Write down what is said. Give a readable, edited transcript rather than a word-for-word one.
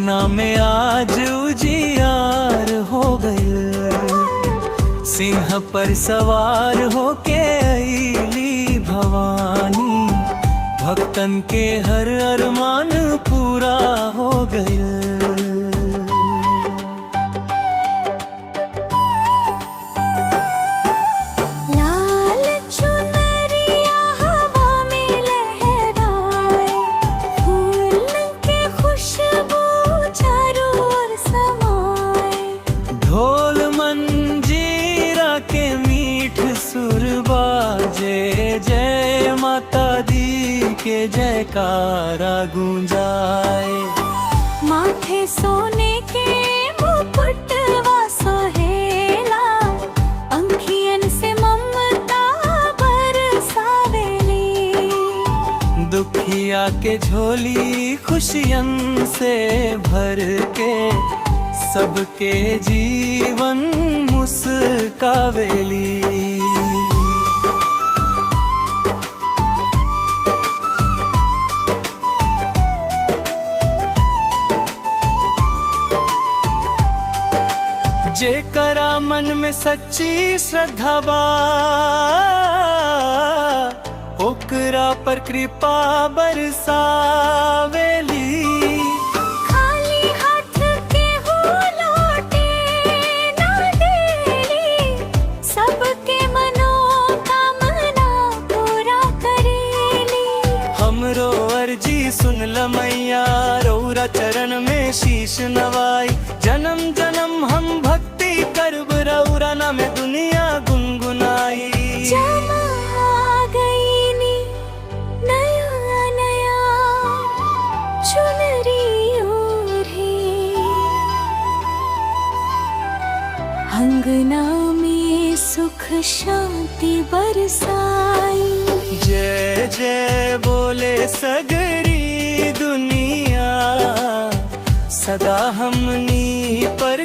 अंगना में आज उजियार हो गए, सिंह पर सवार होके अइली भवानी, भक्तन के हर अरमान पूरा हो गए। ढोल मंजीरा के मीठ सुर बाजे, जय माता दी के जयकारा गूंजाए। माथे सोने के मुकुटवा सोहेला, अंखियन से ममता बरसावेली। दुखिया के झोली खुशियन से भर के, सबके जीवन मुस्कावेली। जेकरा मन में सच्ची श्रद्धा बा, ओकरा पर कृपा बरसावेली। सुन ल मैया रौरा चरण में शीश नवाई, जन्म जन्म हम भक्ति करब रौरा नाम दुनिया गुनगुनाई। जमा गईनी नया नया चुनरी ओढ़े, अंगना में सुख शांति बरसाई। जय जय बोले सगरी दुनिया, सदा हमनी पर